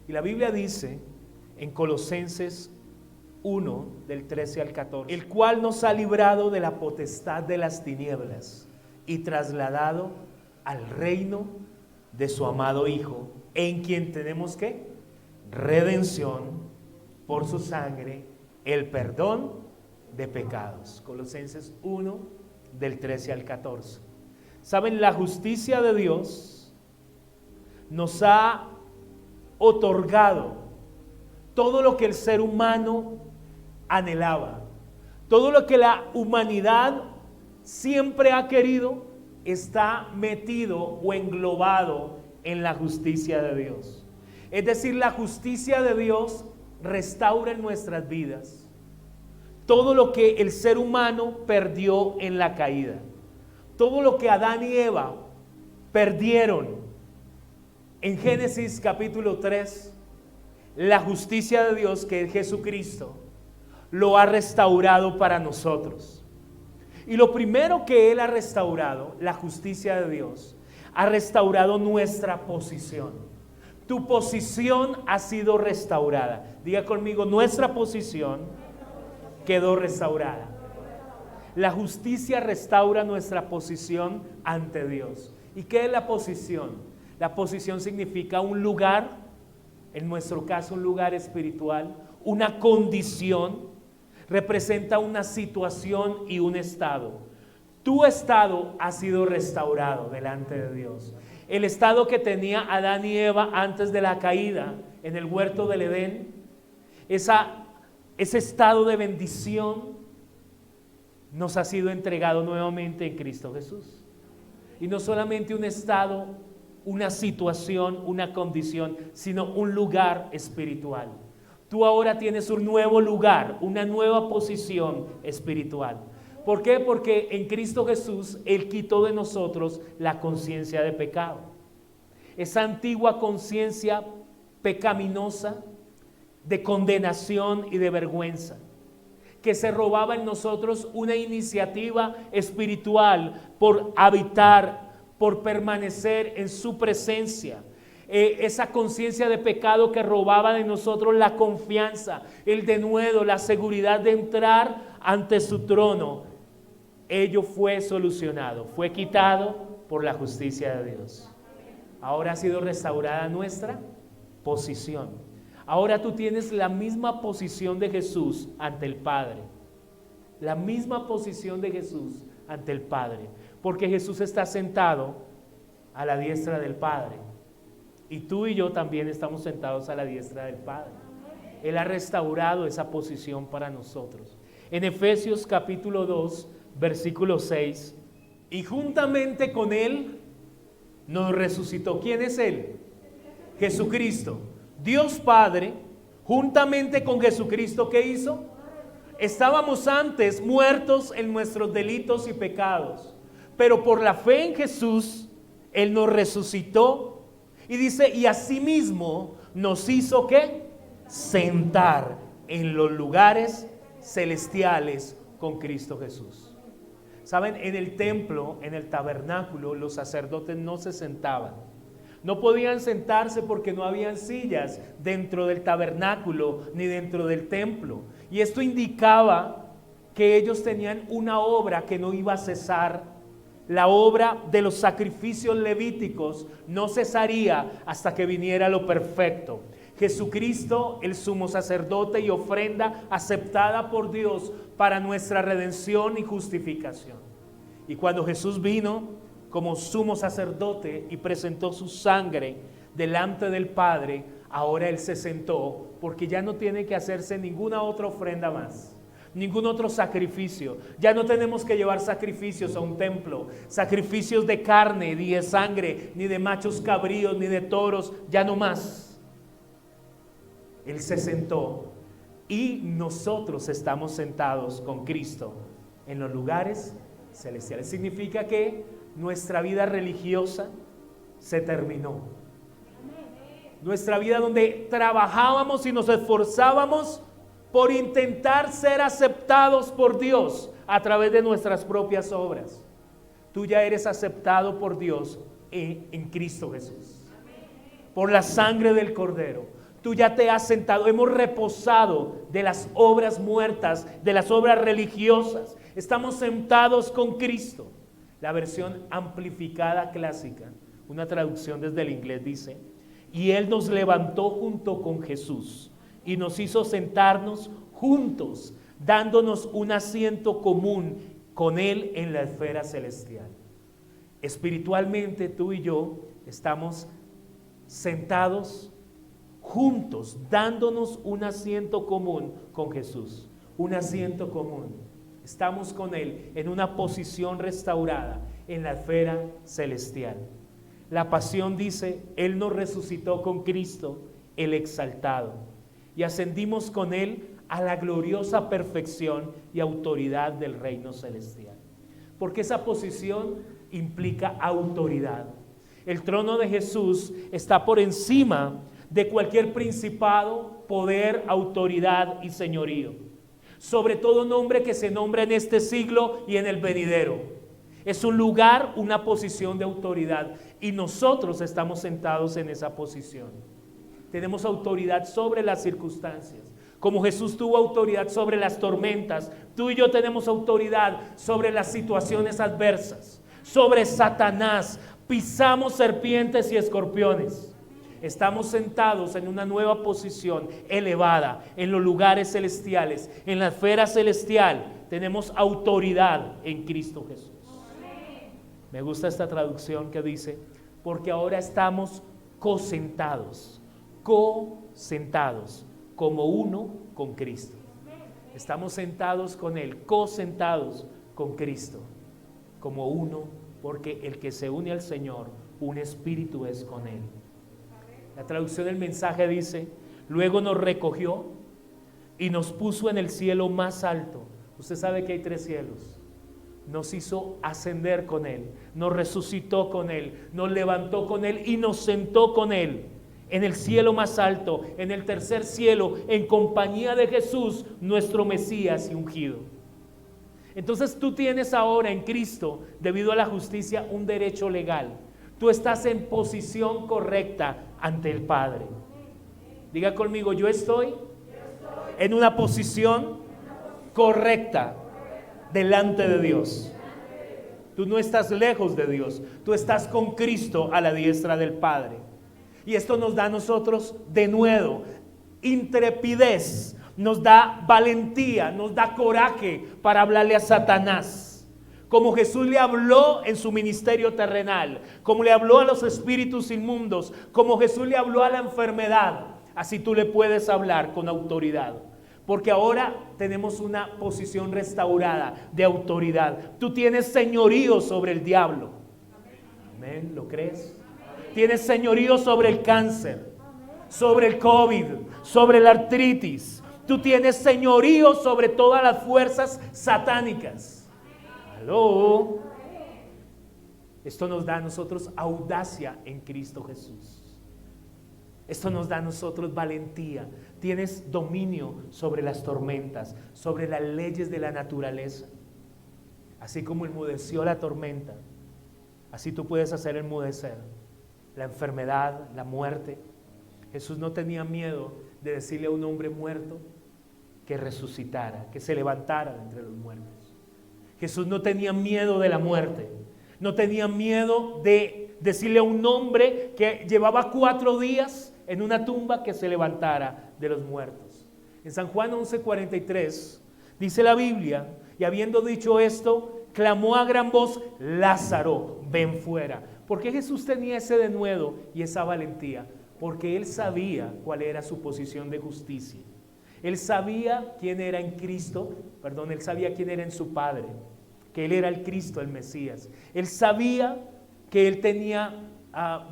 Y la Biblia dice en Colosenses 1, del 13 al 14, el cual nos ha librado de la potestad de las tinieblas y trasladado al reino de su amado Hijo, en quien tenemos ¿qué? Redención por su sangre, el perdón de pecados. Colosenses 1, del 13 al 14. ¿Saben? La justicia de Dios nos ha otorgado todo lo que el ser humano anhelaba, todo lo que la humanidad siempre ha querido, está metido o englobado en la justicia de Dios. Es decir, la justicia de Dios restaura en nuestras vidas todo lo que el ser humano perdió en la caída, todo lo que Adán y Eva perdieron. En Génesis capítulo 3, la justicia de Dios, que es Jesucristo, lo ha restaurado para nosotros. Y lo primero que Él ha restaurado, la justicia de Dios, ha restaurado nuestra posición. Tu posición ha sido restaurada. Diga conmigo, nuestra posición quedó restaurada. La justicia restaura nuestra posición ante Dios. ¿Y qué es la posición? La posición significa un lugar, en nuestro caso un lugar espiritual, una condición, representa una situación y un estado. Tu estado ha sido restaurado delante de Dios. El estado que tenía Adán y Eva antes de la caída en el huerto del Edén, ese estado de bendición nos ha sido entregado nuevamente en Cristo Jesús. Y no solamente un estado, una situación, una condición, sino un lugar espiritual. Tú ahora tienes un nuevo lugar, una nueva posición espiritual. ¿Por qué? Porque en Cristo Jesús Él quitó de nosotros la conciencia de pecado. Esa antigua conciencia pecaminosa, de condenación y de vergüenza, que se robaba en nosotros una iniciativa espiritual por habitar, por permanecer en su presencia. Esa conciencia de pecado que robaba de nosotros la confianza, el denuedo, la seguridad de entrar ante su trono. Ello fue solucionado, fue quitado por la justicia de Dios. Ahora ha sido restaurada nuestra posición. Ahora tú tienes la misma posición de Jesús ante el Padre. La misma posición de Jesús ante el Padre. Porque Jesús está sentado a la diestra del Padre. Y tú y yo también estamos sentados a la diestra del Padre. Él ha restaurado esa posición para nosotros. En Efesios capítulo 2, versículo 6. Y juntamente con Él nos resucitó. ¿Quién es Él? Jesucristo. Dios Padre, juntamente con Jesucristo, ¿qué hizo? Estábamos antes muertos en nuestros delitos y pecados, pero por la fe en Jesús, Él nos resucitó y dice, y asimismo nos hizo ¿qué? Sentar en los lugares celestiales con Cristo Jesús. Saben, en el templo, en el tabernáculo, los sacerdotes no se sentaban. No podían sentarse porque no habían sillas dentro del tabernáculo ni dentro del templo. Y esto indicaba que ellos tenían una obra que no iba a cesar. La obra de los sacrificios levíticos no cesaría hasta que viniera lo perfecto. Jesucristo, el sumo sacerdote y ofrenda aceptada por Dios para nuestra redención y justificación. Y cuando Jesús vino como sumo sacerdote y presentó su sangre delante del Padre, ahora Él se sentó porque ya no tiene que hacerse ninguna otra ofrenda más, ningún otro sacrificio. Ya no tenemos que llevar sacrificios a un templo, sacrificios de carne, ni de sangre, ni de machos cabríos, ni de toros, ya no más. Él se sentó y nosotros estamos sentados con Cristo en los lugares celestiales. Significa que nuestra vida religiosa se terminó. Nuestra vida donde trabajábamos y nos esforzábamos por intentar ser aceptados por Dios a través de nuestras propias obras. Tú ya eres aceptado por Dios en Cristo Jesús. Por la sangre del Cordero. Tú ya te has sentado, hemos reposado de las obras muertas, de las obras religiosas. Estamos sentados con Cristo. La versión amplificada clásica, una traducción desde el inglés dice: y Él nos levantó junto con Jesús y nos hizo sentarnos juntos, dándonos un asiento común con Él en la esfera celestial. Espiritualmente tú y yo estamos sentados juntos, dándonos un asiento común con Jesús, un asiento común. Estamos con Él en una posición restaurada en la esfera celestial. La pasión dice: Él nos resucitó con Cristo, el exaltado, y ascendimos con Él a la gloriosa perfección y autoridad del reino celestial. Porque esa posición implica autoridad. El trono de Jesús está por encima de cualquier principado, poder, autoridad y señorío. Sobre todo nombre que se nombra en este siglo y en el venidero. Es un lugar, una posición de autoridad, y nosotros estamos sentados en esa posición. Tenemos autoridad sobre las circunstancias. Como Jesús tuvo autoridad sobre las tormentas, tú y yo tenemos autoridad sobre las situaciones adversas, sobre Satanás. Pisamos serpientes y escorpiones. Estamos sentados en una nueva posición elevada, en los lugares celestiales, en la esfera celestial. Tenemos autoridad en Cristo Jesús. Me gusta esta traducción que dice: porque ahora estamos cosentados, como uno con Cristo. Estamos sentados con Él, cosentados con Cristo, como uno, porque el que se une al Señor, un espíritu es con Él. La traducción del mensaje dice: luego nos recogió y nos puso en el cielo más alto. Usted sabe que hay 3 cielos. Nos hizo ascender con Él, nos resucitó con Él, nos levantó con Él y nos sentó con Él en el cielo más alto, en el tercer cielo, en compañía de Jesús, nuestro Mesías y ungido. Entonces tú tienes ahora en Cristo, debido a la justicia, un derecho legal. Tú estás en posición correcta ante el Padre. Diga conmigo: yo estoy en una posición correcta delante de Dios. Tú no estás lejos de Dios, tú estás con Cristo a la diestra del Padre. Y esto nos da a nosotros de nuevo intrepidez, nos da valentía, nos da coraje para hablarle a Satanás. Como Jesús le habló en su ministerio terrenal, como le habló a los espíritus inmundos, como Jesús le habló a la enfermedad, así tú le puedes hablar con autoridad. Porque ahora tenemos una posición restaurada de autoridad. Tú tienes señorío sobre el diablo. Amén, ¿lo crees? Tienes señorío sobre el cáncer, sobre el COVID, sobre la artritis. Tú tienes señorío sobre todas las fuerzas satánicas. ¿Aló? Esto nos da a nosotros audacia en Cristo Jesús. Esto nos da a nosotros valentía. Tienes dominio sobre las tormentas, sobre las leyes de la naturaleza. Así como enmudeció la tormenta, así tú puedes hacer enmudecer la enfermedad, la muerte. Jesús no tenía miedo de decirle a un hombre muerto que resucitara, que se levantara de entre los muertos. Jesús no tenía miedo de la muerte, no tenía miedo de decirle a un hombre que llevaba 4 días en una tumba que se levantara de los muertos. En San Juan 11:43 dice la Biblia: y habiendo dicho esto, clamó a gran voz: Lázaro, ven fuera. ¿Por qué Jesús tenía ese denuedo y esa valentía? Porque Él sabía cuál era su posición de justicia. Él sabía quién era en Cristo, Él sabía quién era en su Padre, que Él era el Cristo, el Mesías. Él sabía que Él tenía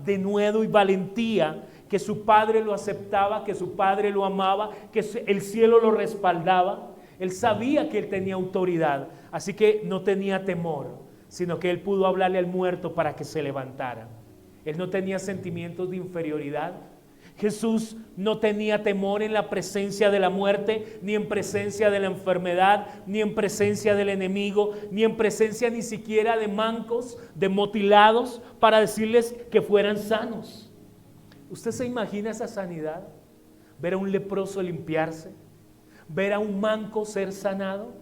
denuedo y valentía, que su Padre lo aceptaba, que su Padre lo amaba, que el cielo lo respaldaba. Él sabía que Él tenía autoridad, así que no tenía temor, sino que Él pudo hablarle al muerto para que se levantara. Él no tenía sentimientos de inferioridad. Jesús no tenía temor en la presencia de la muerte, ni en presencia de la enfermedad, ni en presencia del enemigo, ni en presencia ni siquiera de mancos, de mutilados, para decirles que fueran sanos. ¿Usted se imagina esa sanidad? ver a un leproso limpiarse, ver a un manco ser sanado.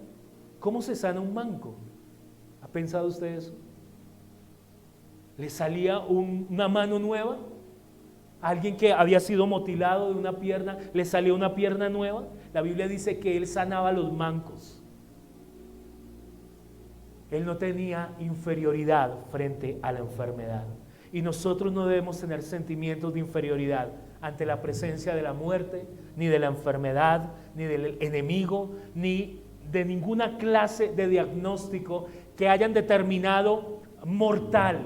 ¿Cómo se sana un manco? ¿Ha pensado usted eso? ¿Le salía una mano nueva? Alguien que había sido mutilado de una pierna, ¿le salió una pierna nueva? La Biblia dice que él sanaba a los mancos. Él no tenía inferioridad frente a la enfermedad. Y nosotros no debemos tener sentimientos de inferioridad ante la presencia de la muerte, ni de la enfermedad, ni del enemigo, ni de ninguna clase de diagnóstico que hayan determinado mortal,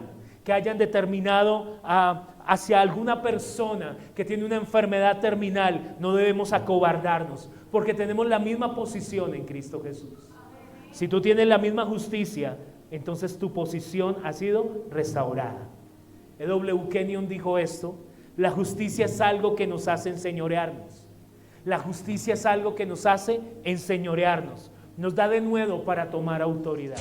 que hayan determinado hacia alguna persona que tiene una enfermedad terminal. No debemos acobardarnos, porque tenemos la misma posición en Cristo Jesús. Si tú tienes la misma justicia, entonces tu posición ha sido restaurada. W. Kenyon dijo esto: la justicia es algo que nos hace enseñorearnos. La justicia es algo que nos hace enseñorearnos. Nos da de nuevo para tomar autoridad.